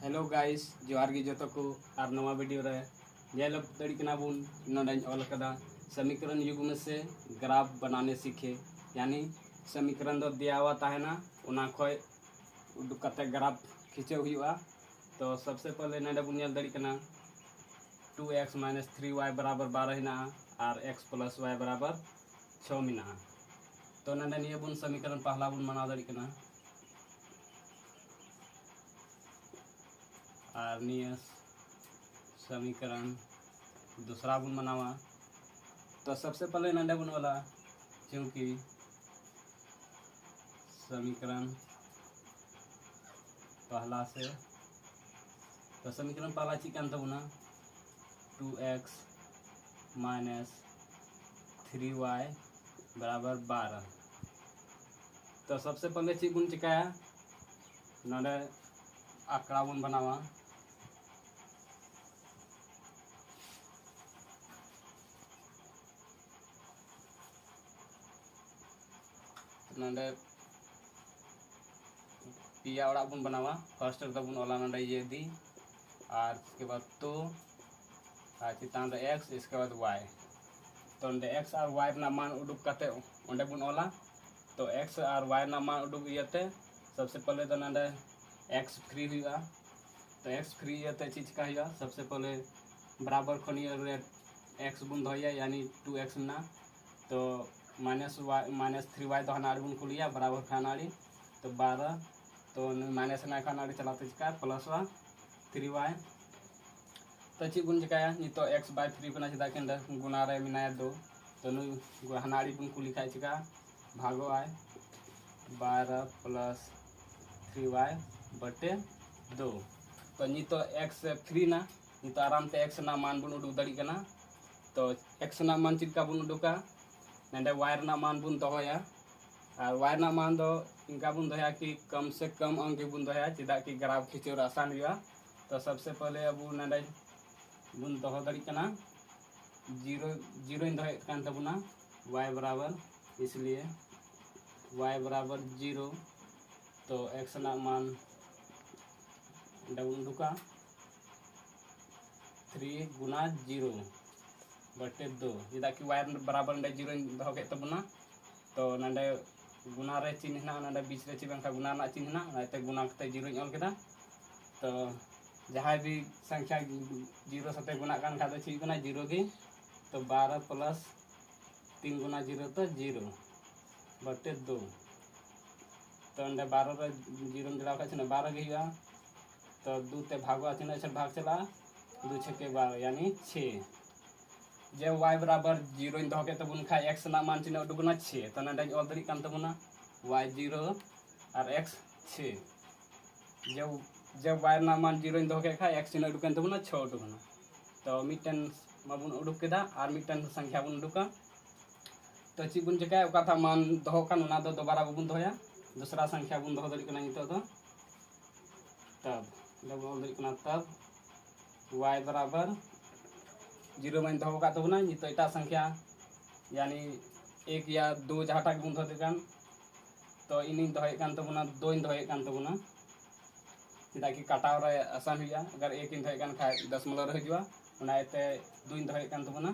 Hello guys जोहार गी जोतो को और नवा वीडियो रे जेल दड़ी कना बुन नोडाई ऑल कदा समीकरण युग्म से ग्राफ बनाने सीखे यानी समीकरण दो दिया हुआ ताहेना उना खोय उडुक कते ग्राफ खींचे हुआ। तो सबसे पहले नडे बुन जेल दड़ी कना 2x - 3y बराबर 12 हिना और x + y बराबर 6 मिना। तो नडे निये बुन समीकरण पहला बुन मना दड़ी कना और निये समीकरण दूसरा बुन मनावा। तो सबसे पहले नंदे बुन वाला क्योंकि समीकरण पहला से तो समीकरण पहला चिकन तो बुना 2x - 3y बराबर 12। तो सबसे पहले चीज बुन चिकाया नंदे आंकड़ा बुन बनावा। नंदे पिया ओड़ा बुन बनावा। फर्स्ट रे बुन ओला नंदे ये दी और इसके बाद तो चितान रे x इसके बाद y। तो नंदे x और y ना मान उडुक कते ओंडे बुन ओला। तो x और y ना मान उडुक इयते सबसे पहले तो नंदे x फ्री हुआ। तो x फ्री इयते चीज का हुआ सबसे पहले बराबर खनिया रे x बुन धोया यानी 2x ना। तो -3y तो हनाड़ी बुन खुलिया बराबर खानाड़ी तो 12 तो माइनस ना खानाड़ी चलाते चिका प्लस 3y। तो ची बुन चिकाया नी तो x/3 बना चिदा केंद्र गुना रे मिनाय 2 तो नु हनाड़ी बुन खुली खाई चिका भागो आय 12 + 3y बटे 2। तो नी तो x फ्री ना नी तो आराम ते x ना मान बुन उडुक दड़ी कना। तो x ना मान चिका बुन उडुका नंदे y ना मान बुन दोया और y ना मान दो इनका बुन दोया कि कम से कम अंक बुन दोया चिदा कि ग्राफ खींचे आसान हुआ। तो सबसे पहले अब नंदे बुन दोह दड़ी कना 0 इन दोहे कान तबुना y बराबर इसलिए y बराबर 0। तो x ना मान डबुन दुका 3 गुना 0 बटे 2 जिदा कि y बराबर नंदे 0 दोह के तबुना। तो नंदे गुना रे चिन्ह ना नंदे बीच रे चिन्ह गुना ना चिन्ह ना नाते गुना कते 0 ऑल केदा। तो जहाँ भी संख्या 0 सते गुना कान खा तो ठीक ना 0 की। तो 12 + 3 गुना 0 तो 0 बटे 2। तो नंदे 12 रे 0 दिला का 12 के हुआ। तो 2 ते भागवा चिन्ह से भाग चला 2 6 के 12 यानी 6। जब y बराबर 0 इन दोके तबुन खा x ना मान चिन्ह उडुगना 6 तो नंदे ऑल दरी कान तबुना y 0 और x 6। जब y ना मान 0 इन दोके खा x चिन्ह उडुकन तबुना 6 उडुगना। तो मिटन माबुन उडुक केदा और मिटन संख्या बुन उडुका। तो ची बुन जका ओका था मान दोह कान ना दो दोबारा बुन दोया दूसरा संख्या बुन दोह दरी कना नितो तो तब डबल दरी कना तब y बराबर 0 में दोह का तबुना नी तो एटा संख्या यानी 1 या 2 जहाटा बुन दोह देकान। तो इन दोहे कान तबुना 2 इन दोहे कान तबुना चिदा कि काटाव रे आसान हुआ। अगर 1 इन दोहे कान खा दशमलव रह जुआ उना एते 2 इन दोहे कान तबुना।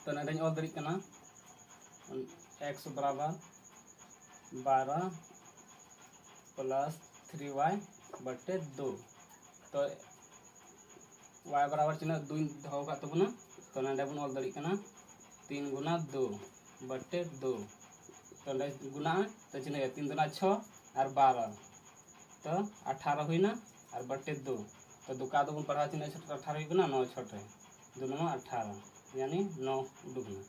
तो नंदे ऑल दरी कना x बराबर 12 + 3y बटे 2। तो y बराबर चिन्ह 2 दोह का तबुना। तो नंदे बुन ऑल दड़ी कना 3 गुना 2 बटे 2। तो नंदे गुना तो चिन्ह 3 दुना 6 और 12 तो 18 हुई ना और बटे 2। तो दुका दो बुन पढ़ा चिन्ह 18 हुई ना 9 छोटे 2 9 18 यानी 9 उडुकना।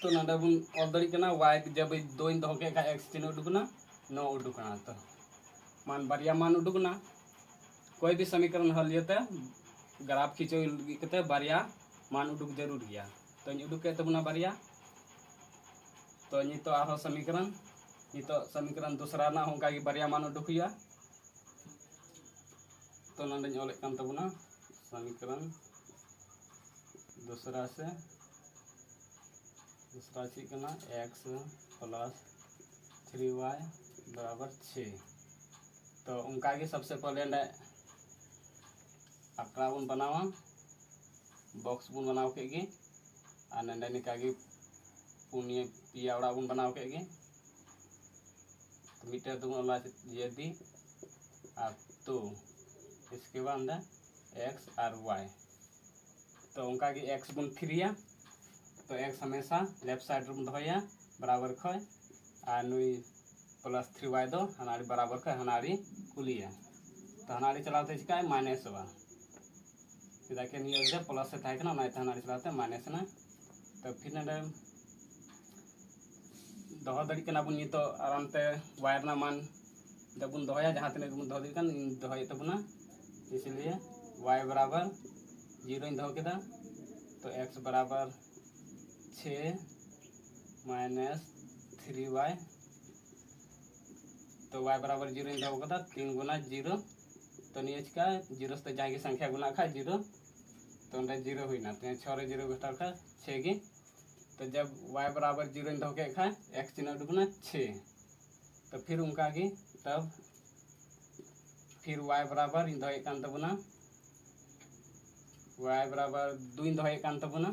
तो नंदे बुन ऑल दड़ी कना y जब 2 इन दोह के का x चिन्ह उडुकना 9 उडुकना। तो मान बारिया मान उडुकना कोई भी समीकरण हल ये ग्राफ खींचो कते बारिया मान उडुक जरूर गया। तो उडुक के तबुना बारिया। तो नी तो आरो समीकरण नी तो समीकरण दूसरा ना होगा कि बारिया मान उडुक हुआ। तो नंदे ऑल कान तबुना समीकरण दूसरा से दूसरा चीज कना x + 3y बराबर 6। तो उनका के सबसे पहले अंडे आंकड़ा बन बनावा बॉक्स बन बनाव के गे और नंडे निका गे पुनिया पिया ओड़ा बन बनाव के गे तो मीटर तो बन यदि और तो इसके बाद एक्स और वाई तो उनका के एक्स बन फ्रीया तो एक्स हमेशा लेफ्ट साइड रूम दया बराबर खय और नुई प्लस 3y दो हनाड़ी बराबर खय हनाड़ी कुलिया तो हनाड़ी चलाते चिका माइनस वा चेदा के निये प्लस से थाकना हनाड़ी चलाते माइनस ना तो फिर नडे दह दाड़ी कना बुन नितो आरामते वायर ना मान दबुन दहया जहां तने बुन दह दिकन दहय तबुना इसलिए y बराबर 0 दह केदा तो x बराबर 6 माइनस 3y तो y बराबर 0 दह केदा 3 गुना 0 तो निये चिका 0 से जहां की संख्या गुना खा 0 तो अंदर 0 हुईना तो 6 रे 0 घटा खा 6 की तो जब y बराबर 0 दह के खा x चिन्ह डुगना 6 तो फिर उनका की तब फिर y बराबर इन दहे कान तबुना y बराबर 2 दहे कान तबुना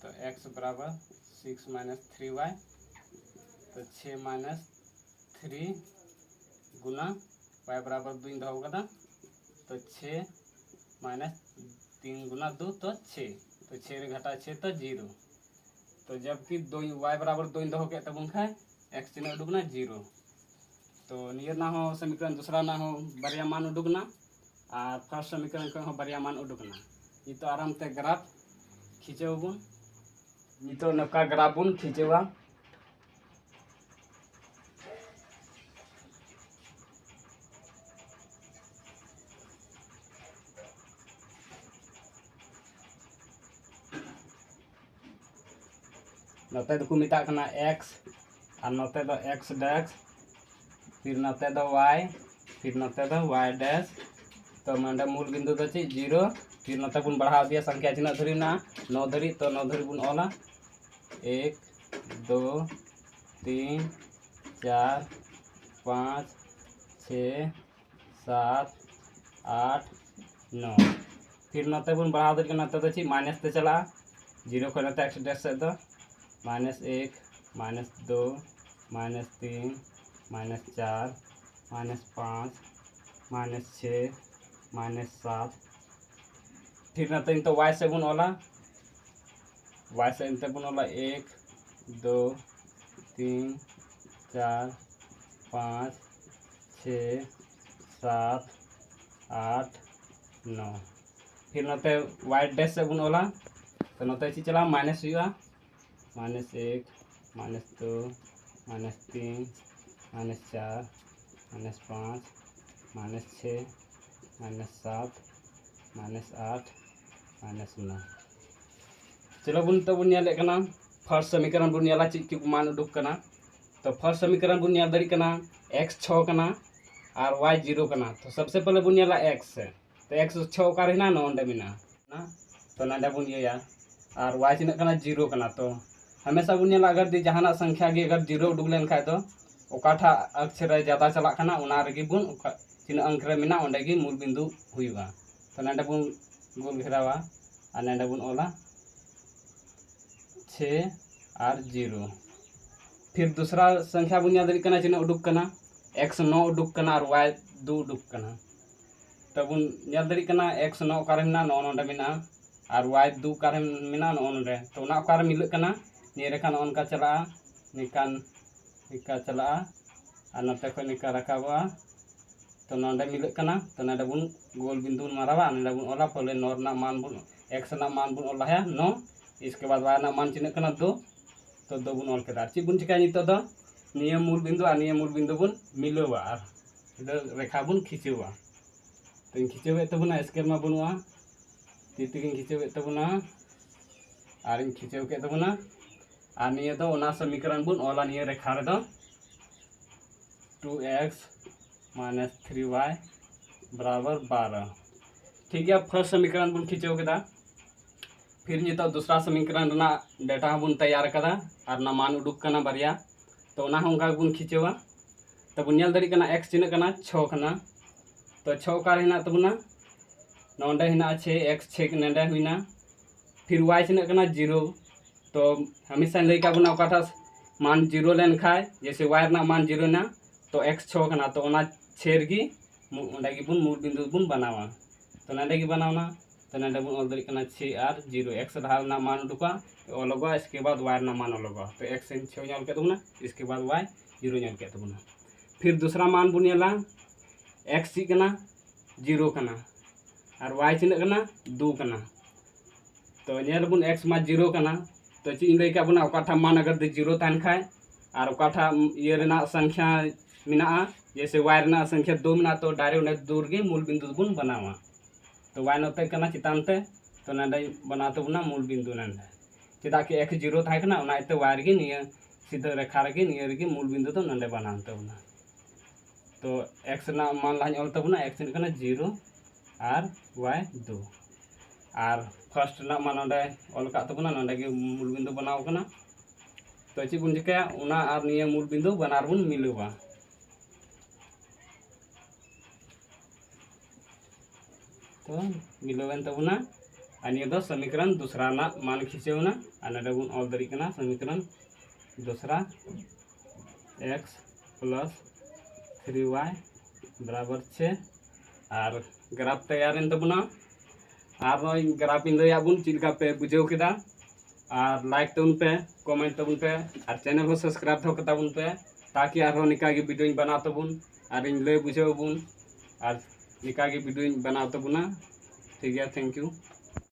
तो x बराबर 6 माइनस 3y तो 6 माइनस 3 गुना y बराबर 2 दहो कदा तो 6 माइनस 3 गुना 2 तो 6 तो 6 रे घटा 6 तो 0 तो जबकि 2 y बराबर 2 दहो के तबुन खाए x चिन्ह उडुकना 0 तो नियर ना हो समीकरण दूसरा ना हो बारिया मान उडुकना और फर्स्ट समीकरण को हो बारिया मान उडुकना ये तो आराम ते ग्राफ खींचेबुन ये तो नका ग्राफ बुन खींचेवा नते दो मिता कना x और नते दो x डैश फिर नते दो y फिर नते दो y डैश तो मंडे मूल बिंदु तो ची 0 फिर नते बुन बढ़ा दिया संख्या चिन्ह धरी ना 9 धरी तो 9 धरी बुन ओला 1 2 3 4 5 6 7 8 9 फिर नते बुन बढ़ा दे नते तो ची माइनस ते चला 0 को नते x डैश से दो -1 -2 -3 -4 -5 -6 -7 फिर नते तो y से बुन ओला y से इनते बुन ओला 1 2 3 4 5 6 7 8 9 फिर नते y डैश से बुन ओला तो नते ची चला माइनस हुआ -1 -2 -3 -4 -5 -6 -7 -8 -9 चलो बुन तो बुन नेले कना फर्स्ट समीकरण बुन नेला ची की मान उडुक कना तो फर्स्ट समीकरण बुन नेल दरी कना x 6 कना और y 0 कना तो सबसे पहले बुन नेला x से तो x 6 का रहना न ओंडे मिना ना तो नाडा बुन ये और y चिन्ह कना 0 कना तो हमेशा बुन नेला अगर दी जहाना संख्या गे अगर 0 उडुक लेन खाय तो ओकाठा अक्षर ज्यादा चला कना उना रेगी बुन चिन्ह अंक रे मिना ओंडे गी मूल बिंदु हुईगा तो नाडा बुन गोल घेरावा और नाडा बुन ओला 6 और 0 फिर दूसरा संख्या बुन नेल दरी कना चिन्ह उडुक कना x 9 उडुक कना और y 2 उडुक कना तो बुन नेल दरी कना x 9 का रहना 9 नोंडे मिना और y 2 का मिना नोन रे तो ना का मिल कना नि रेखा नोन का चला निकान निका चला और नते को निका रखाबा तो नोंडे मिल कना तो नाडे बुन गोल बिंदु मारावा नाडे बुन ओला पहले 9 ना मान बुन x ना मान बुन ओला है 9 इसके बाद y ना मान चिन्ह कना 2 तो 2 बुन ओल केदा ची बुन चिका नितो दो नियम मूल बिंदु और नियम मूल बिंदु बुन मिलोवा और इधर रेखा बुन खींचवा तो इन खींचवे तबुना स्केल मा बुनवा तीतिगिन खींचवे तबुना और इन खींचव के तबुना और निये दो ओना समीकरण बुन ओला निये रेखा रे दो 2x - 3y बराबर 12 ठीक है फर्स्ट समीकरण बुन खींचव केदा फिर नितो दूसरा समीकरण ना डेटा बुन तैयार कदा और ना मान उडुक कना बारिया तो ना होंगा बन खिंचवा तो बन नेल दड़ी कना x चिन्ह कना 6 कना तो 6 का हिना तबना नोंडे हिना 6 x 6 नंडे हुईना फिर y चिन्ह कना 0 तो हमेशा लई का बना ओकाटा मान 0 लेन खाय जैसे y ना मान 0 ना तो x 6 कना तो ओना 6 गी ओंडे गी बुन मूल बिंदु बुन बनावा तो नंडे गी बनावना तो नंडे बुन ऑल दड़ी कना 6 और 0 x धार ना मान उडुका ओलगवा इसके बाद y ना मान ओलगवा तो x 6 ñol के तबना इसके बाद y 0 ñol के तबना फिर दूसरा मान बुन नेला x ची कना 0 कना और y चिन्ह कना 2 कना तो नेल बुन x मा 0 कना तो ची लई का बुना ओकाठा मान अगर 0 तान खाय और ओकाठा ये रेना संख्या मिना जैसे y रेना संख्या 2 मिना तो डायरेक्ट दूर गे मूल बिंदु बुन बनावा तो y नोते कना चितानते तो नंदे बना तबना मूल बिंदु नंदे चेदा कि x 0 थाय कना ओना इते y गे निया सीधा रेखा रे निया रे मूल बिंदु तो नंदे बना तबना तो x ना मान लाइन ऑल तबना x कना 0 और y 2 और फर्स्ट ना मान नंदे ऑल का तबना नंदे गे मूल बिंदु बनाव कना तो ची बुन जिका ओना और निया मूल बिंदु बनार बुन मिलवा तो मिलवेन तबना अनिया दो समीकरण दूसरा ना मान खिंचेवना अनडे बुन ऑल दरी कना समीकरण दूसरा x प्लस 3y बराबर 6 और ग्राफ तैयार तबना और ग्राफ इन लैया बुन चिलका पे बुझेव केदा और लाइक तबन पे कमेंट तबन पे और चैनल हो सब्सक्राइब हो तबन पे ताकि आरो निका गे वीडियो बना तबन और इन लय बुझेव बुन और निका गे वीडियो बना तबना ठीक है थैंक यू।